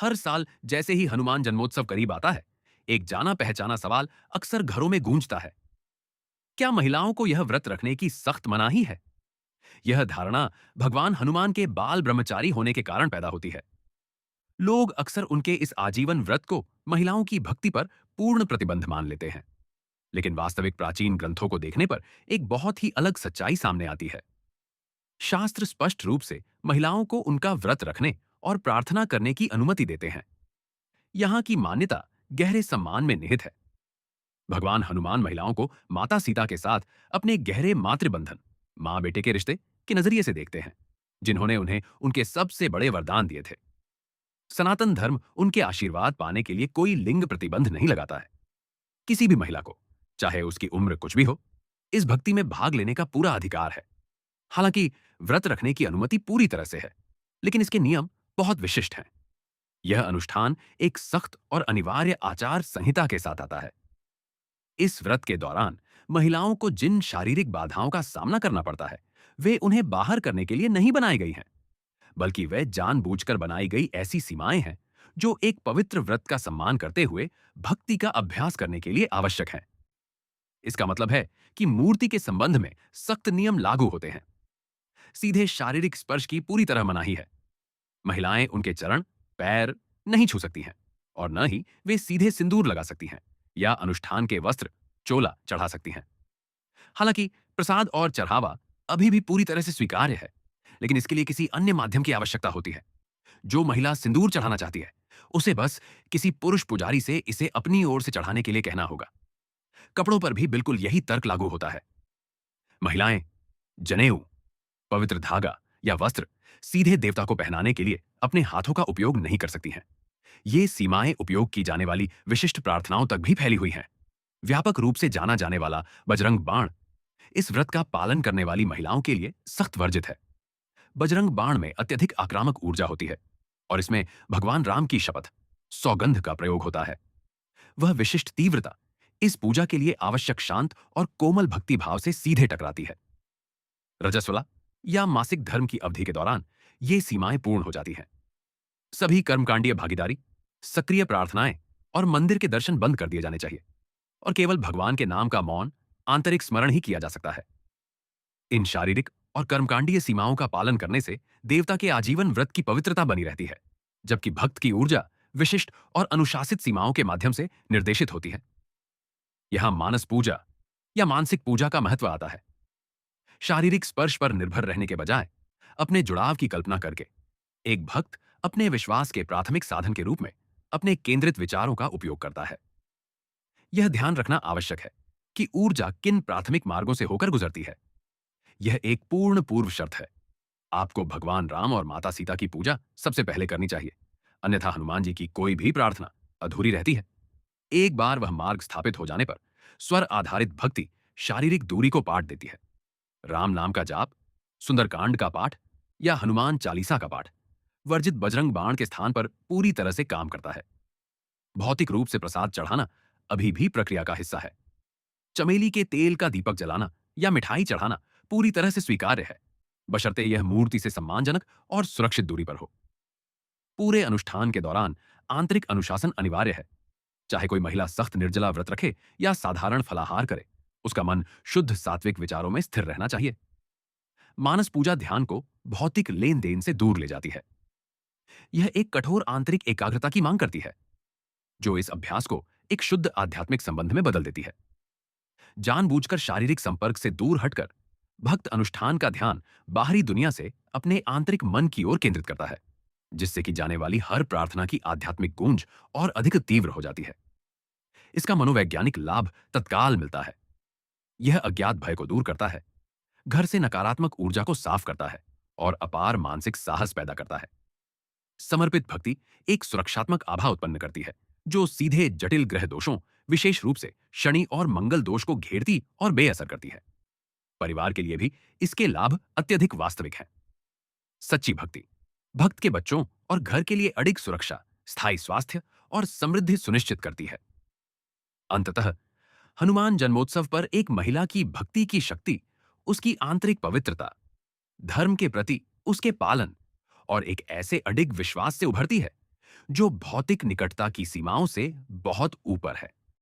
हर साल जैसे ही हनुमान जन्मोत्सव करीब आता है, एक जाना पहचाना सवाल अक्सर घरों में गूंजता है। क्या महिलाओं को यह व्रत रखने की सख्त मनाही है? यह धारणा भगवान हनुमान के बाल ब्रह्मचारी होने के कारण पैदा होती है। लोग अक्सर उनके इस आजीवन व्रत को महिलाओं की भक्ति पर पूर्ण प्रतिबंध मान लेते हैं। लेकिन वास्तविक प्राचीन ग्रंथों को देखने पर एक बहुत ही अलग सच्चाई सामने आती है। शास्त्र स्पष्ट रूप से महिलाओं को उनका व्रत रखने और प्रार्थना करने की अनुमति देते हैं। यहाँ की मान्यता गहरे सम्मान में निहित है। भगवान हनुमान महिलाओं को माता सीता के साथ अपने गहरे मातृबंधन, मां बेटे के रिश्ते के नजरिए से देखते हैं, जिन्होंने उन्हें उनके सबसे बड़े वरदान दिए थे। सनातन धर्म उनके आशीर्वाद पाने के लिए कोई लिंग प्रतिबंध नहीं लगाता है। किसी भी महिला को, चाहे उसकी उम्र कुछ भी हो, इस भक्ति में भाग लेने का पूरा अधिकार है। हालांकि व्रत रखने की अनुमति पूरी तरह से है, लेकिन इसके नियम बहुत विशिष्ट हैं। यह अनुष्ठान एक सख्त और अनिवार्य आचार संहिता के साथ आता है। इस व्रत के दौरान महिलाओं को जिन शारीरिक बाधाओं का सामना करना पड़ता है, वे उन्हें बाहर करने के लिए नहीं बनाई गई हैं, बल्कि वे जानबूझकर बनाई गई ऐसी सीमाएं हैं जो एक पवित्र व्रत का सम्मान करते हुए भक्ति का अभ्यास करने के लिए आवश्यक हैं। इसका मतलब है कि मूर्ति के संबंध में सख्त नियम लागू होते हैं। सीधे शारीरिक स्पर्श की पूरी तरह मनाही है। महिलाएं उनके चरण, पैर नहीं छू सकती हैं, और न ही वे सीधे सिंदूर लगा सकती हैं या अनुष्ठान के वस्त्र, चोला चढ़ा सकती हैं। हालांकि प्रसाद और चढ़ावा अभी भी पूरी तरह से स्वीकार्य है, लेकिन इसके लिए किसी अन्य माध्यम की आवश्यकता होती है। जो महिला सिंदूर चढ़ाना चाहती है, उसे बस किसी पुरुष पुजारी से इसे अपनी ओर से चढ़ाने के लिए कहना होगा। कपड़ों पर भी बिल्कुल यही तर्क लागू होता है। महिलाएं जनेऊ, पवित्र धागा या वस्त्र सीधे देवता को पहनाने के लिए अपने हाथों का उपयोग नहीं कर सकती हैं। ये सीमाएं उपयोग की जाने वाली विशिष्ट प्रार्थनाओं तक भी फैली हुई हैं। व्यापक रूप से जाना जाने वाला बजरंग बाण इस व्रत का पालन करने वाली महिलाओं के लिए सख्त वर्जित है। बजरंग बाण में अत्यधिक आक्रामक ऊर्जा होती है, और इसमें भगवान राम की शपथ, सौगंध का प्रयोग होता है। वह विशिष्ट तीव्रता इस पूजा के लिए आवश्यक शांत और कोमल भक्ति भाव से सीधे टकराती है। रजस्वला या मासिक धर्म की अवधि के दौरान ये सीमाएं पूर्ण हो जाती हैं। सभी कर्मकांडीय भागीदारी, सक्रिय प्रार्थनाएं और मंदिर के दर्शन बंद कर दिए जाने चाहिए, और केवल भगवान के नाम का मौन, आंतरिक स्मरण ही किया जा सकता है। इन शारीरिक और कर्मकांडीय सीमाओं का पालन करने से देवता के आजीवन व्रत की पवित्रता बनी रहती है, जबकि भक्त की ऊर्जा विशिष्ट और अनुशासित सीमाओं के माध्यम से निर्देशित होती है। यहां मानस पूजा या मानसिक पूजा का महत्व आता है। शारीरिक स्पर्श पर निर्भर रहने के बजाय अपने जुड़ाव की कल्पना करके एक भक्त अपने विश्वास के प्राथमिक साधन के रूप में अपने केंद्रित विचारों का उपयोग करता है। यह ध्यान रखना आवश्यक है कि ऊर्जा किन प्राथमिक मार्गों से होकर गुजरती है। यह एक पूर्ण पूर्व शर्त है। आपको भगवान राम और माता सीता की पूजा सबसे पहले करनी चाहिए, अन्यथा हनुमान जी की कोई भी प्रार्थना अधूरी रहती है। एक बार वह मार्ग स्थापित हो जाने पर स्वर आधारित भक्ति शारीरिक दूरी को पाट देती है। राम नाम का जाप, सुंदरकांड का पाठ या हनुमान चालीसा का पाठ वर्जित बजरंग बाण के स्थान पर पूरी तरह से काम करता है। भौतिक रूप से प्रसाद चढ़ाना अभी भी प्रक्रिया का हिस्सा है। चमेली के तेल का दीपक जलाना या मिठाई चढ़ाना पूरी तरह से स्वीकार्य है, बशर्ते यह मूर्ति से सम्मानजनक और सुरक्षित दूरी पर हो। पूरे अनुष्ठान के दौरान आंतरिक अनुशासन अनिवार्य है। चाहे कोई महिला सख्त निर्जला व्रत रखे या साधारण फलाहार करे, उसका मन शुद्ध सात्विक विचारों में स्थिर रहना चाहिए। मानस पूजा ध्यान को भौतिक लेन देन से दूर ले जाती है। यह एक कठोर आंतरिक एकाग्रता की मांग करती है, जो इस अभ्यास को एक शुद्ध आध्यात्मिक संबंध में बदल देती है। जानबूझकर शारीरिक संपर्क से दूर हटकर भक्त अनुष्ठान का ध्यान बाहरी दुनिया से अपने आंतरिक मन की ओर केंद्रित करता है, जिससे की जाने वाली हर प्रार्थना की आध्यात्मिक गूंज और अधिक तीव्र हो जाती है। इसका मनोवैज्ञानिक लाभ तत्काल मिलता है। यह अज्ञात भय को दूर करता है, घर से नकारात्मक ऊर्जा को साफ करता है और अपार मानसिक साहस पैदा करता है। समर्पित भक्ति एक सुरक्षात्मक आभा उत्पन्न करती है, जो सीधे जटिल ग्रह दोषों, विशेष रूप से शनि और मंगल दोष को घेरती और बेअसर करती है। परिवार के लिए भी इसके लाभ अत्यधिक वास्तविक हैं। सच्ची भक्ति भक्त के बच्चों और घर के लिए अडिग सुरक्षा, स्थायी स्वास्थ्य और समृद्धि सुनिश्चित करती है। अंततः हनुमान जन्मोत्सव पर एक महिला की भक्ति की शक्ति उसकी आंतरिक पवित्रता, धर्म के प्रति उसके पालन और एक ऐसे अडिग विश्वास से उभरती है जो भौतिक निकटता की सीमाओं से बहुत ऊपर है।